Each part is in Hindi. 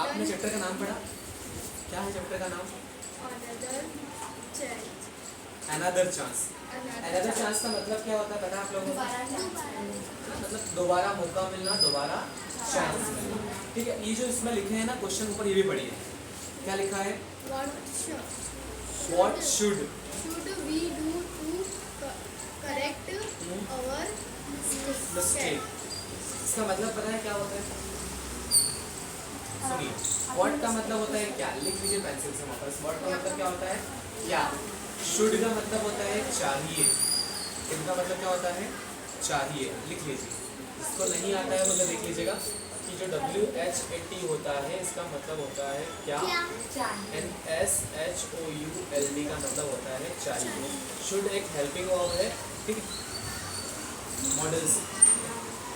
आपने चैप्टर का नाम पढ़ा, क्या है चैप्टर का नाम? Another chance. अनदर चांस का मतलब क्या होता है पता है आप लोगों को? मतलब दोबारा मौका मिलना, दोबारा चांस मिलना। ठीक है, ये जो इसमें लिखे हैं ना क्वेश्चन ऊपर, ये भी पढ़िए क्या लिखा है। What should we do to correct our mistake? इसका मतलब पता है क्या होता है? सुनिए, what का मतलब होता है क्या, लिख लीजिए पेंसिल से वापस। what का मतलब क्या होता है क्या, should का मतलब होता है चाहिए, इनका मतलब क्या होता है चाहिए, लिख लीजिए। इसको नहीं आता है तो देख लीजिएगा कि जो WHAT होता है इसका मतलब होता है क्या, NSHOULD का मतलब होता है चाहिए। शुड एक हेल्पिंग वर्ब है, ठीक है, मॉडल्स।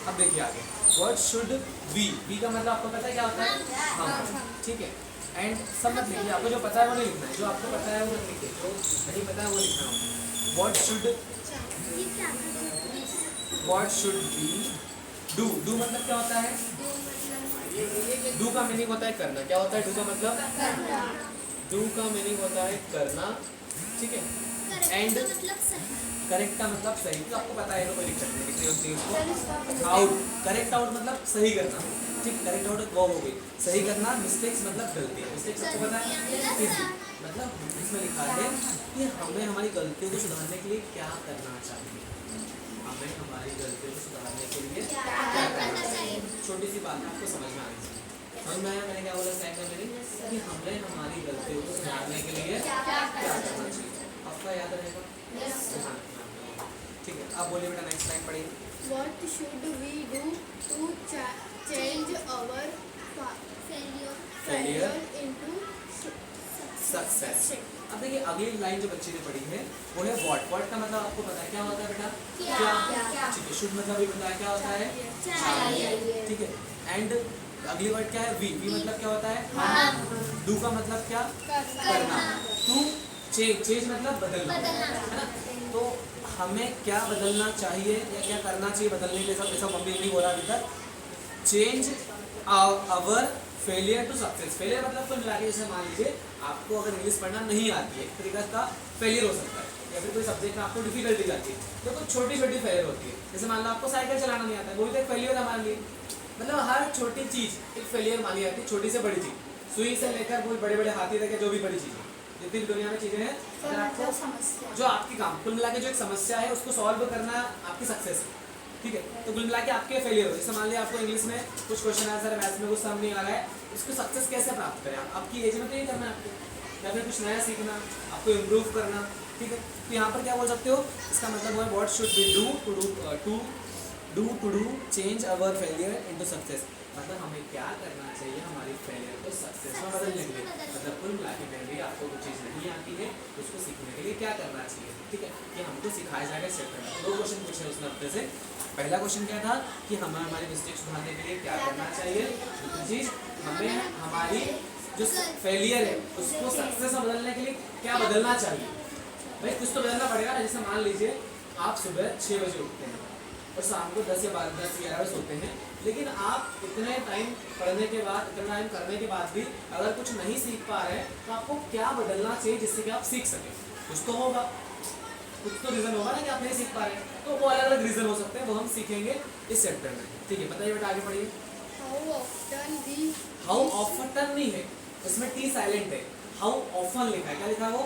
अब देखिए आगे, व्हाट शुड वी का मतलब आपको पता है क्या होता है हम, ठीक है। एंड सब मत लिखिए, आपको जो पता है वो नहीं लिखना है, जो आपको पता है वो मत लिखिए, जो नहीं पता है वो लिखना है। व्हाट शुड वी डू मतलब क्या होता है, डू का मीनिंग होता है करना। क्या होता है डू का मतलब? डू का मीनिंग होता है करना, ठीक है। एंड करेक्ट का मतलब सही, तो आपको पता है कोई दिक्कत नहीं, कितनी होती है उसको। आउट, करेक्ट आउट मतलब सही करना, ठीक, करेक्ट आउट वो हो गई सही करना। मिस्टेक्स मतलब गलती, मिस्टेक्स आपको पता है मतलब इसमें लिखा है कि हमें हमारी गलतियों को सुधारने के लिए क्या करना चाहिए, हमें हमारी गलतियों को सुधारने के लिए क्या करना चाहिए। छोटी सी बात है, आपको समझ में आनी चाहिए। समझ में आया मैंने क्या बोला स्लाइड में मेरी, कि हमें हमारी गलतियों को सुधारने के लिए क्या करना चाहिए। आपका याद रहेगा, ठीक है। अब बोलिए बेटा, नेक्स्ट लाइन पढ़िए। What should we do to change our failure into success. अब देखिए अगली लाइन जो बच्चे ने पढ़ी है वो है व्हाट का मतलब आपको पता है क्या होता है बेटा, क्या, ठीक है। शुड मतलब भी बताया क्या होता है चाहिए, ठीक है। एंड अगली वर्ड क्या है वी मतलब क्या होता है हम। डू का मतलब क्या, करना। टू चेंज मतलब बदलना, है ना। तो हमें क्या बदलना चाहिए या क्या करना चाहिए बदलने के लिए, ऐसा मम्मी नहीं बोला अभी तक। Change our failure to success. Failure मतलब कुल मिला के जैसे मान लीजिए आपको अगर इंग्लिश पढ़ना नहीं आती है, एक तरीका का फेलियर हो सकता है, या फिर कोई सब्जेक्ट में आपको डिफिकल्टी जाती है, तो कुछ छोटी छोटी फेलियर होती है। जैसे मान लो आपको साइकिल चलाना नहीं आता है, वो भी तो एक फेलियर है हमारे लिए। मतलब हर छोटी चीज़ एक फेलियर मानी जाती है, छोटी से बड़ी चीज़, सुई से लेकर कोई बड़े बड़े हाथी तक जो भी बड़ी चीज़ है, जितनी भी दुनिया में चीज़ें हैं, अगर आपको जो आपकी काम कुल मिला के जो एक समस्या है उसको सॉल्व करना आपकी सक्सेस है, ठीक है। तो कुल मिला के आपके फेलियर हो। जैसे मान लिया आपको इंग्लिश में कुछ क्वेश्चन आंसर, मैथ्स में कुछ समझ नहीं आ रहा है, उसको सक्सेस कैसे प्राप्त करें आप, आपकी एज में तो ये करना है आपको, या फिर कुछ नया सीखना, आपको इम्प्रूव करना, ठीक है। तो यहाँ पर क्या बोल सकते हो, इसका मतलब है what should we do to change our failure into success. मतलब हमें क्या करना चाहिए हमारी फेलियर को सक्सेस में बदलने के लिए। मतलब कुल मिला के भी आपको कुछ चीज़ नहीं आती है, उसको सीखने के लिए क्या करना चाहिए, ठीक है। ये हमको सिखाया जाएगा इस चैप्टर में। दो क्वेश्चन पूछे उसने अपने से। पहला क्वेश्चन क्या था कि हमें हमारी मिस्टेक सुधारने के लिए क्या करना चाहिए, दूसरी चीज़ हमें हमारी जो फेलियर है उसको सक्सेस में बदलने के लिए क्या बदलना चाहिए। भाई कुछ तो बदलना पड़ेगा ना। जैसे मान लीजिए आप सुबह 6 बजे उठते हैं और शाम को 10 या 11 बजे सोते हैं, लेकिन आप इतने टाइम पढ़ने के बाद, इतना टाइम करने के बाद भी अगर कुछ नहीं सीख पा रहे हैं, तो आपको क्या बदलना चाहिए जिससे कि आप सीख सकें। कुछ तो होगा, कुछ तो रीज़न होगा ना कि आप नहीं सीख पा रहे हैं, तो वो अलग अलग रीज़न हो सकते हैं, वो हम सीखेंगे इस चैप्टर में, ठीक है। बताइए बेटा, आगे पढ़िए। हाउ ऑफन नहीं है, इसमें टी साइलेंट है, हाउ ऑफन लिखा है। क्या लिखा है वो,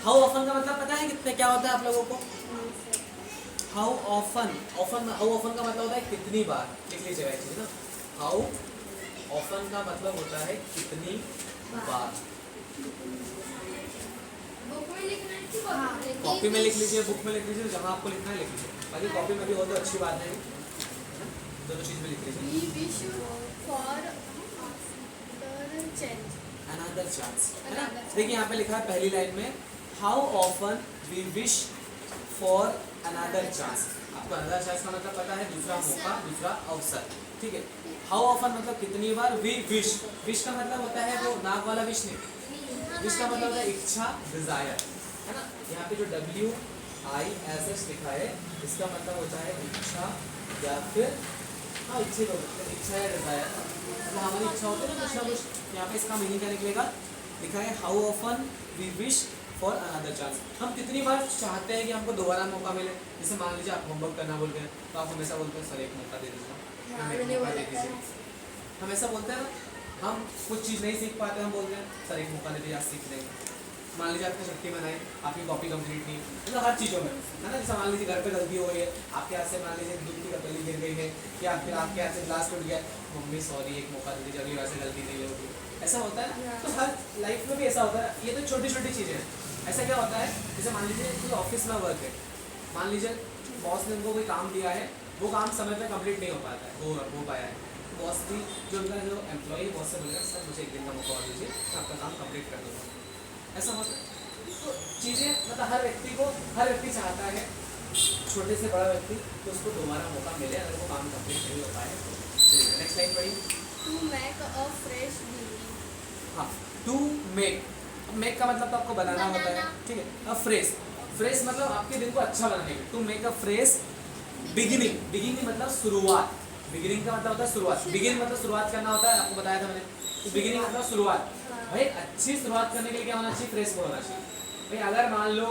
हाउ ऑफन का मतलब पता है कितने क्या होता है आप लोगों को? हाउ ऑफन का मतलब होता है कितनी बार, लिख लीजिएगा एक चीज ना। हाउ ऑफन का मतलब होता है कितनी बार। कॉपी में लिख लीजिए, बुक में लिख लीजिए, जहाँ आपको लिखना है लिख लीजिए। बाकी कॉपी में भी हो तो अच्छी बात है, दोनों चीज में लिख लीजिए। अनदर चांस, है ना। देखिए यहाँ पे लिखा है पहली लाइन में, how often we wish for another chance. आपको अनदर चांस का मतलब पता है, दूसरा मौका, दूसरा अवसर, ठीक है। हाउ ऑफन मतलब कितनी बार, वी विश का मतलब होता है वो नाक वाला विश नहीं, विश का मतलब होता है इच्छा, डिजायर, है ना। यहाँ पे जो WISH लिखा है इसका मतलब होता है इच्छा या फिर इच्छा या डिजायर, मतलब हमारी इच्छा होती है ना कुछ ना कुछ। यहाँ पे इसका मीनिंग क्या निकलेगा, लिखा है how often we wish for another chance. हम कितनी बार चाहते हैं कि हमको दोबारा मौका मिले। जैसे मान लीजिए आप होमवर्क करना बोल रहे हैं तो आप हमेशा बोलते हैं सर एक मौका दे दीजिए, हमें एक मौका दे दीजिए। हम ऐसा बोलते हैं ना, हम कुछ चीज़ नहीं सीख पाते, हम बोलते हैं सर एक मौका दे दीजिए, आज सीख लेंगे। मान लीजिए आपने छुट्टी मनाई, आपकी कॉपी कंप्लीट नहीं, मतलब हर चीज़ों में है ना। जैसे मान लीजिए घर पे गलती हो गई है, आपके हाथ से मान लीजिए दूध की कटोरी गिर गई है, या फिर आपके हाथ से गिलास टूट गया, मम्मी सॉरी एक मौका दे दीजिए, अगली बार से गलती नहीं होगी। ऐसा होता है ना। तो हर लाइफ में भी ऐसा होता है। ये तो छोटी छोटी चीज़ें हैं। ऐसा क्या होता है, जैसे मान लीजिए कोई ऑफिस में वर्क है, मान लीजिए बॉस ने उनको कोई काम दिया है, वो काम समय पे कंप्लीट नहीं हो पाता है, हो पाया है। बॉस भी जो उनका जो एम्प्लॉई बॉस से बोलेगा सर मुझे एक दिन का मौका और दीजिए, मैं आपका काम कंप्लीट कर दूँगा। ऐसा होता है। तो चीज़ें मतलब हर व्यक्ति चाहता है, छोटे से बड़ा व्यक्ति, तो उसको दोबारा मौका मिले अगर वो काम कंप्लीट नहीं हो पाए। चलिए नेक्स्ट लाइन पढ़िए। To make a fresh beginning. हाँ, टू मेक का मतलब तो आपको बनाना होता है, ठीक है। अब फ्रेश मतलब आपके दिन को अच्छा बनाने के। To make a fresh beginning मतलब शुरुआत। बिगिनिंग का मतलब होता है शुरुआत। बिगिन मतलब शुरुआत करना होता है, आपको बताया था मैंने। तो बिगिनिंग मतलब शुरुआत। भाई अच्छी शुरुआत करने के लिए क्या होना चाहिए, फ्रेश होना चाहिए। भाई अगर मान लो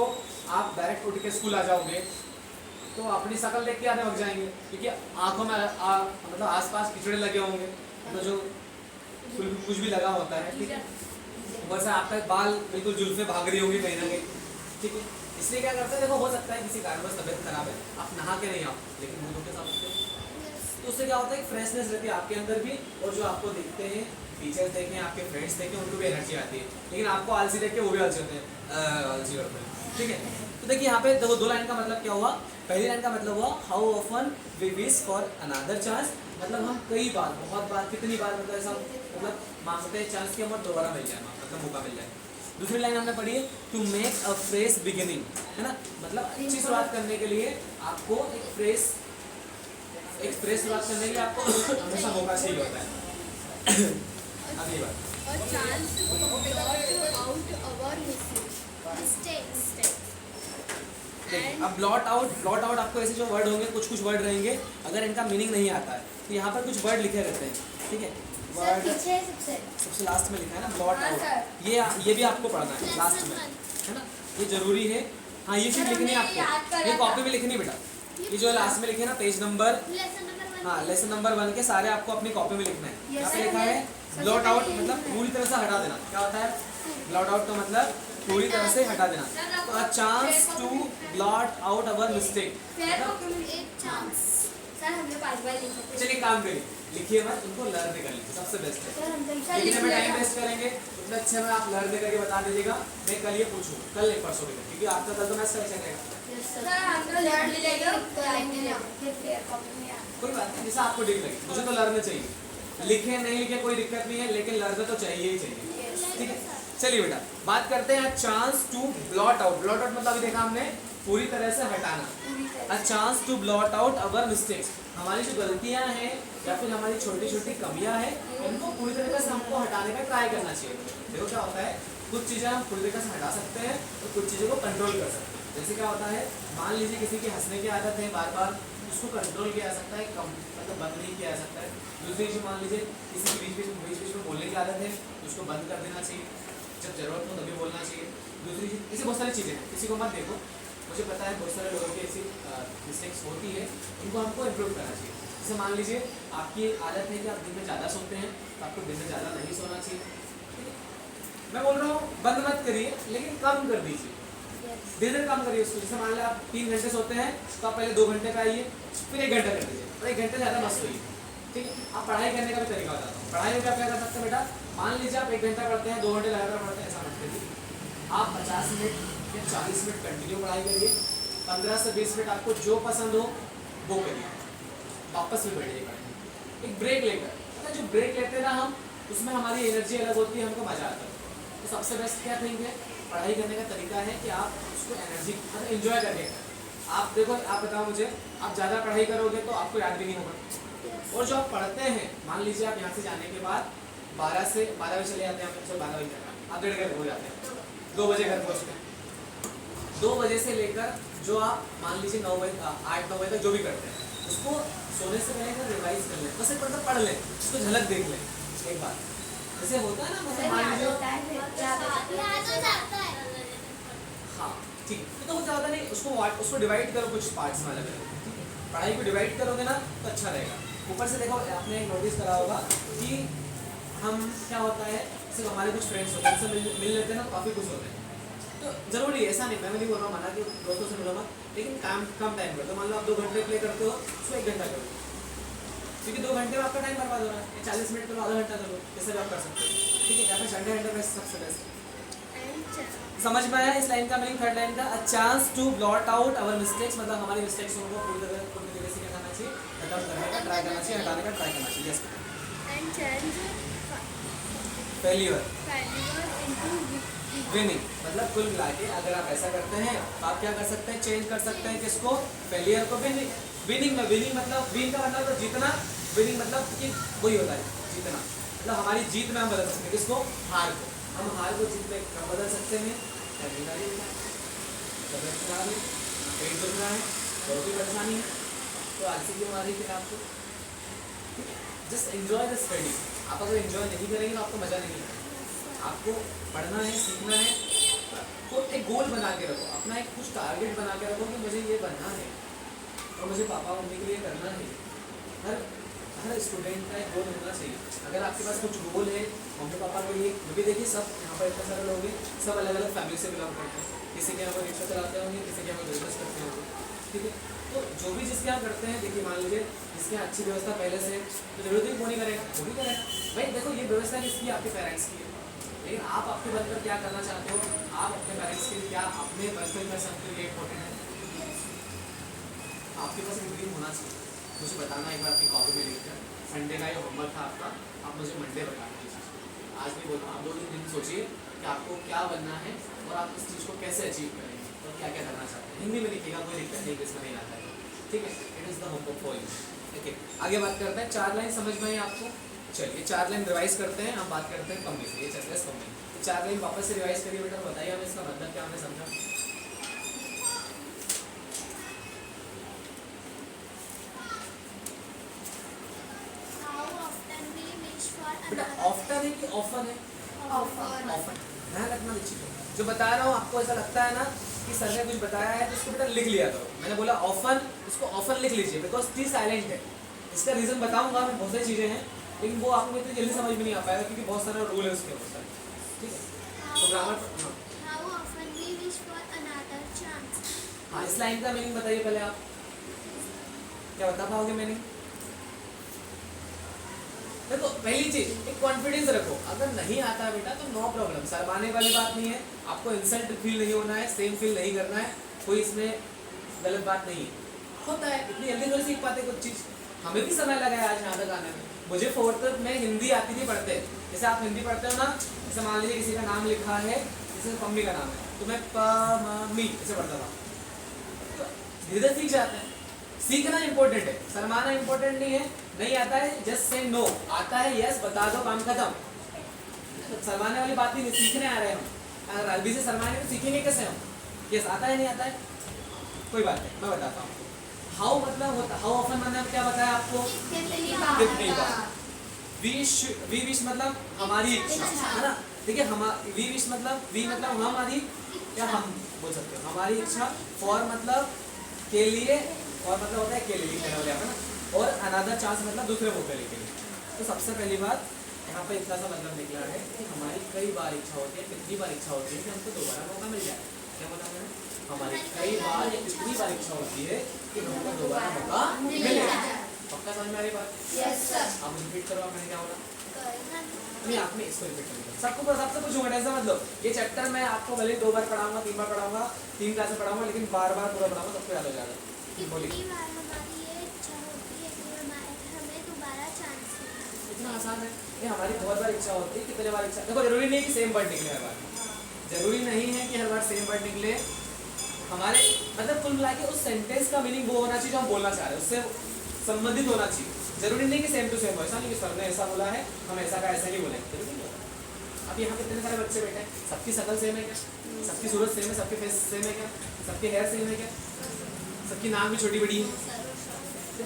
आप डायरेक्ट उठ के स्कूल आ जाओगे तो अपनी शक्ल देख के आने लग जाएंगे, क्योंकि आंखों में मतलब आसपास कीचड़े लगे होंगे, तो जो कुछ भी लगा होता है, ठीक है। ऊपर से आपका बाल बिल्कुल जुल्फे भाग रही होंगी कहीं ना कहीं, ठीक है। इसलिए क्या करते हैं, देखो हो सकता है किसी कारणवश तबीयत खराब है, आप नहा के नहीं आओ, लेकिन मुंह धो के साफ होते हो। तो उससे क्या होता है, फ्रेशनेस रहती है आपके अंदर भी, और जो आपको दिखते हैं टीचर्स देखें, आपके फ्रेंड्स देखें, उनको भी एनर्जी आती है। लेकिन आपको आलसी देख के वो भी आलसी होते हैं, आलसी करते हैं, ठीक है। तो देखिए यहाँ पे देखो दो लाइन का मतलब क्या हुआ। पहली लाइन का मतलब हुआ how often we wish for another chance, मतलब हम कई बार, बहुत बार, कितनी बार मतलब ऐसा मतलब मांगते हैं चांस की हमें दोबारा मिल जाए, मतलब मौका मिल जाए। दूसरी लाइन हमने पढ़ी है to make a fresh beginning, है ना। मतलब अच्छी शुरुआत करने के लिए आपको एक फ्रेश शुरुआत करने के लिए आपको हमेशा मौका चाहिए होता है। अगली बात, A chance to blot out our mistakes. देखिए अब ब्लॉट आउट आपको ऐसे जो वर्ड होंगे, कुछ वर्ड रहेंगे, अगर इनका मीनिंग नहीं आता है तो यहाँ पर कुछ वर्ड लिखे रहते हैं, ठीक है। वर्ड सबसे लास्ट में लिखा है ना, ब्लॉट आउट। ये भी आपको पढ़ना है लास्ट में, है ना, ये जरूरी है। हाँ ये चीज लिखनी है आपको, ये कॉपी में लिखनी बेटा। ये जो लास्ट में लिखे ना पेज नंबर, हाँ लेसन नंबर 1 के सारे आपको अपनी कॉपी में लिखना है। यहाँ पे लिखा है ब्लॉट आउट मतलब पूरी तरह से हटा देना। क्या होता है ब्लॉट आउट का मतलब पूरी तरह से हटा देना। तो a chance to blot out our mistake, चलिए काम करिए, लिखिए मत, उनको लर्न कर लीजिए, सबसे बेस्ट है। लिखने में टाइम वेस्ट करेंगे उतना अच्छे में आप लर्न करके बता दीजिएगा। मैं कल ये पूछूँ, कल नहीं परसों भी, क्योंकि आपका कल तो मैथ्स का विषय रहेगा। कोई बात नहीं, जैसा आपको ठीक लगे, मुझे तो लर्न चाहिए, लिखे नहीं लिखे कोई दिक्कत नहीं है, लेकिन लर्न तो चाहिए ही चाहिए, ठीक है। चलिए बेटा बात करते हैं chance to blot out. Blot out मतलब अभी देखा हमने पूरी तरह से हटाना। A chance to blot out our mistakes, हमारी जो गलतियां हैं या फिर हमारी छोटी छोटी कमियां हैं, उनको पूरी तरीके से हमको हटाने का ट्राई करना चाहिए। देखो क्या होता है, कुछ चीज़ें हम पूरी तरीके से हटा सकते हैं और कुछ चीज़ों को कंट्रोल कर सकते हैं। जैसे क्या होता है, मान लीजिए किसी की हंसने की आदत है बार बार, उसको कंट्रोल किया जा सकता है, कम मतलब बंद नहीं किया जा सकता है। दूसरी चीज़ मान लीजिए किसी की बीच बीच में बोलने की आदत है, उसको बंद कर देना चाहिए, जब जरूरत हो तभी बोलना चाहिए। दूसरी चीज़, ऐसी बहुत सारी चीज़ें हैं, किसी को मत देखो, मुझे पता है बहुत सारे लोगों की ऐसी मिस्टेक्स होती है, उनको हमको इम्प्रूव करना चाहिए। जैसे मान लीजिए आपकी आदत है कि आप दिन में ज़्यादा सोते हैं, तो आपको दिन में ज़्यादा नहीं सोना चाहिए। मैं बोल रहा हूँ बंद मत करिए, लेकिन कम कर दीजिए, धीरे धीरे कम करिए उसको। जैसे मान लिया आप 3 घंटे सोते हैं, तो आप पहले 2 घंटे पे आइए, फिर 1 घंटा कर दीजिए, और 1 घंटे ज़्यादा मत सोइए, ठीक है। आप पढ़ाई करने का भी तरीका बताता हूँ। पढ़ाई में आप क्या कर सकते हैं बेटा, मान लीजिए आप 1 घंटा पढ़ते हैं, 2 घंटे लगातार पढ़ते हैं, ऐसा मत करिए। आप 50 मिनट या 40 मिनट कंटिन्यू पढ़ाई करिए, 15 से 20 मिनट आपको जो पसंद हो वो करिए, वापस भी बैठिए पढ़ने। एक ब्रेक लेकर, मतलब जो ब्रेक लेते हैं ना हम, उसमें हमारी एनर्जी अलग होती है, हमको मजा आता है। तो सबसे बेस्ट क्या थिंग है, पढ़ाई करने का तरीका है कि आप उसको एनर्जी मतलब एंजॉय करके। आप देखो, आप बताओ मुझे, आप ज़्यादा पढ़ाई करोगे तो आपको याद भी नहीं होगा। और जो आप पढ़ते हैं, मान लीजिए आप यहाँ से जाने के बाद 12 बजे चले जाते हैं, हम 12 बजे तक आप 1:30 घंटे हो जाते हैं, 2 बजे घर पहुँचते हैं। 2 बजे से लेकर जो आप मान लीजिए 8-9 बजे तक जो भी करते हैं, उसको सोने से पहले रिवाइज कर लें, बस एक मतलब पढ़ लें, उसको झलक देख लें, एक बात जैसे होता है ना, मतलब मान लीजिए हाँ ठीक है, तो वो ज़्यादा नहीं, उसको डिवाइड करो कुछ पार्ट्स में अलग अलग, ठीक है। पढ़ाई को डिवाइड करोगे ना तो अच्छा रहेगा। ऊपर से देखो, आपने नोटिस करा होगा कि हम क्या होता है, सिर्फ हमारे कुछ फ्रेंड्स होते हैं, उनसे मिल लेते हैं ना, काफ़ी खुश होते हैं। तो ज़रूरी है, ऐसा नहीं, मैं नहीं बोल रहा हूँ मना कि दोस्तों से मिलो मत, लेकिन कम टाइम करो। तो मान लो आप 2 घंटे प्ले करते हो, उसको 1 घंटा करो, क्योंकि 2 घंटे में आपका टाइम बर्बाद हो रहा है। 40 मिनट करो, आधा घंटा करो, जैसे भी आप कर सकते हो, ठीक है। या फिर संडे घंटे बेस्ट, सबसे बेस्ट। समझ में आया इस लाइन का मीनिंग? थर्ड लाइन का, a chance to blot out our mistakes, मतलब हमारी मिस्टेक्स को पूरी तरीके से क्या करना चाहिए, खत्म करने का ट्राई करना चाहिए, हटाने का ट्राई करना चाहिए। Yes. And change failure into winning, मतलब कुल मिला के अगर आप ऐसा करते हैं तो आप क्या कर सकते हैं, चेंज कर सकते हैं किसको, फेलियर को विनिंग। विनिंग में, विनिंग मतलब विन का मतलब तो जीतना, विनिंग मतलब कि वही होता है जीतना, मतलब हमारी जीत में हम बदल सकते हैं किसको, हार को। हम हार को जीत में कब बदल सकते हैं, पेट दुख रहा है, बहुत ही परेशानी है, तो आलसी क्यों आ रही है आपको, जस्ट एंजॉय द स्टडी। आप अगर एंजॉय नहीं करेंगे तो आपको मज़ा नहीं आएगा। आपको पढ़ना है, सीखना है, तो एक गोल बना के रखो, अपना एक कुछ टारगेट बना के रखो कि मुझे ये बनना है और मुझे पापा मम्मी के लिए करना है। हर स्टूडेंट का एक गोल होना चाहिए। अगर आपके पास कुछ गोल है मम्मी पापा के लिए, क्योंकि देखिए सब यहाँ पर इतने सारे लोग हैं, सब अलग अलग फैमिली से बिलोंग करते हैं। किसी के यहाँ पर रिक्शा चलाते होंगे, किसी के यहाँ पर बिजनेस करते होंगे, ठीक है। तो जो भी जिसके यहाँ करते हैं, देखिए मान लीजिए जिसके यहाँ अच्छी व्यवस्था पहले से, तो जरूरत ही वो नहीं करेगा, वो भी करेगा। भाई देखो ये व्यवस्था किसकी, आपके पेरेंट्स की है, लेकिन आप आपके बल पर क्या करना चाहते हो, आप अपने पेरेंट्स के लिए क्या अपने बल पर कर सकते हो, ये इम्पोर्टेंट है। आपके पास एक ड्रीम होना चाहिए, मुझे बताना एक बार अपनी कॉपी में लिखकर। संडे का ये होमवर्क था आपका, आप मुझे मंडे बताना इस चीज़ को। आज नहीं बोलता, आप 2 दिन सोचिए कि आपको क्या बनना है और आप इस चीज़ को कैसे अचीव करेंगे और क्या क्या करना चाहते हैं। हिंदी में लिखिएगा, कोई दिक्कत नहीं, इंग्लिश में नहीं आता है, ठीक है। It is the homework for you, ठीक है। आगे बात करते हैं, 4 लाइन समझ में आई आपको? चलिए 4 लाइन रिवाइज करते हैं, हम बात करते हैं कमी से। ये चल रहा है कमी, तो 4 लाइन वापस से रिवाइज करिए बेटा, बताइए हमें इसका मतलब क्या हमने समझा। बेटा ऑफ्टन है कि ऑफन है? ऑफन। ध्यान रखना दीजिए, जो बता रहा हूँ आपको ऐसा लगता है ना कि सर ने कुछ बताया है तो उसको बेटा लिख लिया करो। मैंने बोला ऑफन, उसको ऑफन लिख लीजिए, बिकॉज टी साइलेंट है। इसका रीजन बताऊंगा मैं, बहुत सारी चीजें हैं, लेकिन वो आपको इतनी जल्दी समझ में नहीं आ पाएगा क्योंकि बहुत सारा रूल है उसके, बहुत सारे, ठीक है। तो ग्रामर, हाँ इस लाइन का मीनिंग बताइए पहले आप, क्या बता पाओगे मीनिंग? देखो पहली चीज, एक कॉन्फिडेंस रखो, अगर नहीं आता बेटा तो नो प्रॉब्लम, शर्माने वाली बात नहीं है, आपको इंसल्ट फील नहीं होना है, सेम फील नहीं करना है, कोई इसमें गलत बात नहीं है। होता है, इतनी जल्दी थोड़ी सीख पाते कुछ चीज़, हमें भी समय लगा है आज यहाँ तक आने में। मुझे 4th में हिंदी आती थी पढ़ते, जैसे आप हिंदी पढ़ते हो ना, जैसे मान लीजिए किसी का नाम लिखा है, जैसे मम्मी का नाम है तो मैं प-म-मी ऐसे पढ़ता था, तो धीरे सीख जाते हैं। सीखना इंपॉर्टेंट है, शर्माना इंपॉर्टेंट नहीं है। नहीं आता है जस्ट से नो, आता है यस बता दो, काम खत्म। तो शर्माने वाली बात नहीं, सीखने आ रहे हैं हम। अगर अरबी से शर्माने तो सीखेंगे कैसे हम? यस आता है, नहीं आता है कोई बात नहीं, मैं बताता हूँ। हाउ मतलब होता, हाउ ऑफन मतलब क्या बताया आपको, कितनी बार। वी विश मतलब हमारी इच्छा है ना, देखिए हम वी विश मतलब, वी मतलब हमारी, या हम बोल सकते हो हमारी इच्छा, फॉर मतलब के लिए, और मतलब होता है के लिए लिखने वाले है ना, और अनदर चांस मतलब दूसरे मौके के लिए। तो सबसे पहली बात यहाँ पे इतना सा मतलब निकला है कि हमारी कई बार इच्छा होती है, कितनी बार इच्छा होती है कि हमको दोबारा मौका मिल जाए। क्या बोला मैंने? हमारी कई बार या कितनी बार इच्छा होती है कि हमको दोबारा मौका मिले। पक्का समझ में आ रही बात? Yes sir. आप रिपीट करो, आपने क्या बोला? नहीं आपने इसको रिपीट करो, सबको सबसे पूछूंगा, ऐसा मतलब ये चैप्टर मैं आपको भले 2 बार पढ़ाऊंगा, 3 बार पढ़ाऊंगा, 3 क्लासेस पढ़ाऊंगा, लेकिन बार बार पूरा पढ़ाऊंगा, सबको याद हो जाएगा। इतना आसान है ये, हमारी बहुत बार इच्छा होती है, कितने बार इच्छा। देखो जरूरी नहीं कि सेम वर्ड निकले हर बार, जरूरी नहीं है कि हर बार सेम वर्ड निकले। हमारे मतलब कुल मिला के उस सेंटेंस का मीनिंग वो होना चाहिए जो हम बोलना चाह रहे हैं, उससे संबंधित होना चाहिए। जरूरी नहीं कि सेम टू सेम हो, ऐसा नहीं कि सर ने ऐसा बोला है हम ऐसा का ऐसा ही बोलेंगे, जरूरी नहीं होता। अब यहाँ पे इतने सारे बच्चे बैठे हैं, सबकी शक्ल सेम है क्या? सबकी सूरत सेम है? सबके फेस सेम है क्या? सबके हेयर सेम है क्या? सबकी नाक भी छोटी बड़ी है,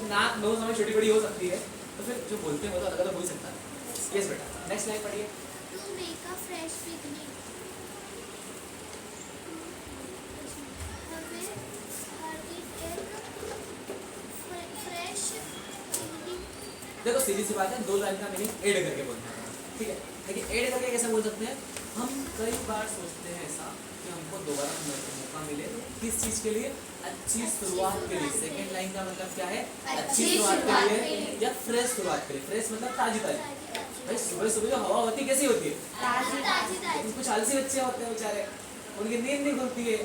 नाक नोज हमें छोटी बड़ी हो सकती है, तो फिर जो बोलते हैं वो तो अलग अलग हो सकता है। यस बेटा। नेक्स्ट लाइन पढ़िए। To make a fresh beginning. हमें हर दिन एक फ्रेश beginning. देखो सीधी सी बात है, दो लाइन का मीनिंग ऐड करके बोलना है, ठीक है। लेकिन ऐड करके कैसे बोल सकते हैं? हम कई बार सोचते हैं ऐसा कि हमको दोबारा मौका मिले, किस चीज़ के लिए? अच्छी शुरुआत के लिए। सेकंड लाइन का मतलब क्या है? अच्छी शुरुआत के लिए या फ्रेश शुरुआत के लिए। फ्रेश मतलब ताजी ताजी। भाई सुबह सुबह जो हवा होती है कैसी होती है? लेकिन कुछ आलसी बच्चे होते हैं बेचारे, उनकी नींद नहीं खुलती है,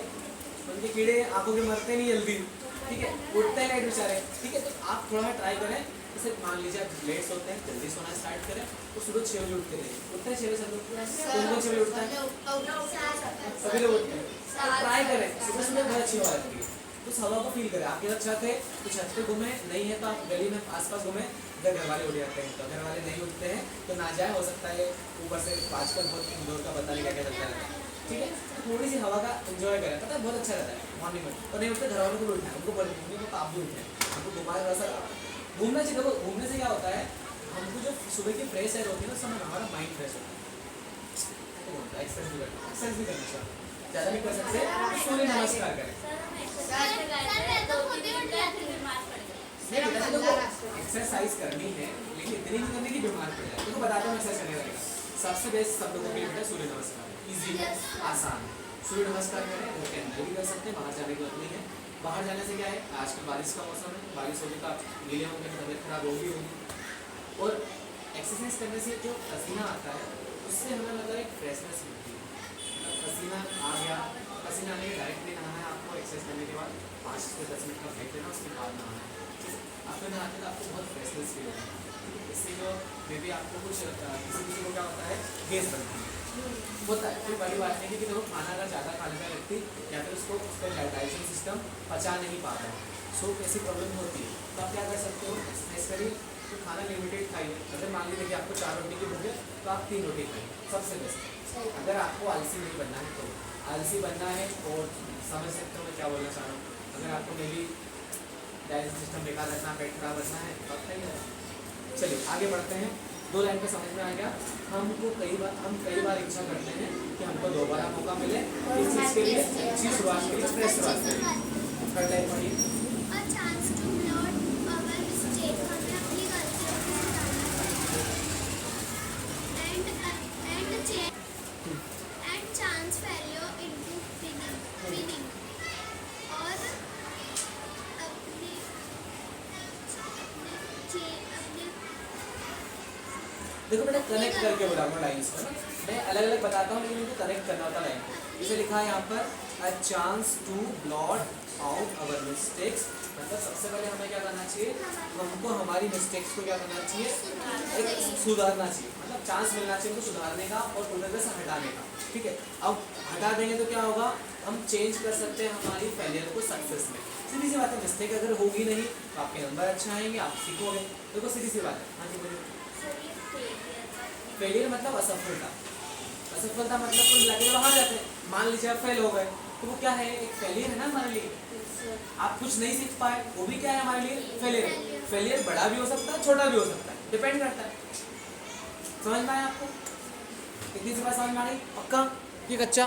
उनके कीड़े आंखों के मरते नहीं जल्दी, ठीक है, उठते हैं लेट बेचारे, ठीक है। तो आप थोड़ा ट्राई करें, जैसे मान लीजिए आप लेट सोते हैं, जल्दी सोना स्टार्ट करें, तो सुबह 6 बजे उठते रहिए। उठते हैं 6 बजे सब लोग? कौन 6 बजे उठता है? सभी लोग उठते हैं। ट्राई करें, सुबह सुबह बहुत अच्छी हवा लगती है, तो उस हवा को फील करें। आपके घर छत है तो छत पे घूमें, नहीं है तो आप गली में आसपास घूमें। अगर घर वाले उठ जाते हैं तो, घर वाले नहीं उठते हैं तो ना जाए, हो सकता है ऊपर से आजकल बहुत इंडोर का पता नहीं क्या क्या चलता रहता है, ठीक है। थोड़ी सी हवा का एंजॉय करें, पता है बहुत अच्छा रहता है मॉर्निंग में। और नहीं उठते घर वालों को भी उठना है, उनको बोलने को आप भी उठे, आपको घुमाए थोड़ा सा घूमना चाहिए। देखो घूमने से क्या होता है, हमको जो सुबह की फ्रेश एयर होती है ना, उस समय हमारा माइंड फ्रेश होता है। एक्सरसाइज भी करना चाहिए, ज़्यादा नहीं कर सकते, सूर्य नमस्कार करें। नहीं बेटा, देखो एक्सरसाइज करनी है लेकिन इतनी नहीं करनी कि बीमार पड़ जाए। देखो बताता हूँ एक्सरसाइज करने लगेगा। सबसे बेस्ट सब लोगों के लिए बेटा सूर्य नमस्कार, इजी है, आसान। सूर्य नमस्कार करें, घर के अंदर भी कर सकते हैं, बाहर जाने की जरूरत नहीं है। बाहर जाने से क्या है, आजकल बारिश का मौसम है, बारिश होने का गीले होंगे तो तबियत खराब होगी। और एक्सरसाइज करने से जो पसीना आता है उससे हमें मतलब एक फ्रेशनेस मिलती है। पसीना आ गया, पसीना आने के डायरेक्ट नहीं नहाना है आपको। एक्सरसाइज करने के बाद 5 से 10 मिनट का ब्रेक लेना, उसके बाद नहाना है। आपको नहाते तो आपको बहुत फ्रेशनेस फील होगा। इससे जो मे बी आपको कुछ किसी को क्या होता है, गैस बनती है, होता है, कोई बड़ी बात नहीं। क्योंकि देखो खाना अगर ज़्यादा खा लेता है व्यक्ति या फिर उसको उसका डाइजेशन सिस्टम पचा नहीं पाता है, सो ऐसी प्रॉब्लम होती है। तो आप क्या कर सकते हो, एक्सरसाइज करिए, तो खाना लिमिटेड खाइए। अगर मान लीजिए कि आपको 4 रोटी की भूख है तो आप 3 रोटी खाइए, सबसे बेस्ट। अगर आपको आलसी नहीं बनना है तो आलसी बनना है, और समझ सकते हो मैं क्या बोलना चाह रहा हूँ। अगर आपको मे बी डाइजेशन सिस्टम बेकार रखना, पेट खराब रखना है तो आप खाइए। चलिए आगे बढ़ते हैं। 2 लाइन पे समझ में आ गया। हम कई बार इच्छा करते हैं कि हमको दोबारा मौका मिले, इस चीज़ के लिए, अच्छी शुरुआत के लिए, फ्रेश शुरुआत के लिए। थर्ड लाइन पढ़िए। A chance to learn our mistake. हमें अपनी गलतियों को सुधारना and chance failure into winning. और अपने देखो बेटा कनेक्ट करके बोला हूँ लाइन्स को ना, मैं अलग अलग बताता हूँ लेकिन इनको कनेक्ट करना होता है लाइन को। जैसे लिखा है यहाँ पर a chance to blot out our mistakes, मतलब सबसे पहले हमें क्या करना चाहिए, हमको हमारी मिस्टेक्स को क्या करना चाहिए, एक सुधारना चाहिए। मतलब चांस मिलना चाहिए उनको सुधारने का और पूरी तरह से हटाने का, ठीक है। अब हटा देंगे तो क्या होगा, हम चेंज कर सकते हैं हमारी फेलियर को सक्सेस में। सीधी सी बात है, मिस्टेक अगर होगी नहीं तो आपके नंबर अच्छा आएंगे, आप सीखोगे। देखो सीधी सी बात है। हाँ जी बोलिए। फेलियर मतलब असफलता। असफलता मतलब कुल मिला के बाहर जाते हैं। मान लीजिए आप फेल हो गए तो वो क्या है, एक फेलियर है ना हमारे लिए। आप कुछ नहीं सीख पाए, वो भी क्या है हमारे लिए, फेलियर है। फेलियर बड़ा भी हो सकता है, छोटा भी हो सकता है, डिपेंड करता है। समझ में आया आपको? इतनी सी बात समझ में आ गई? पक्का कि कच्चा?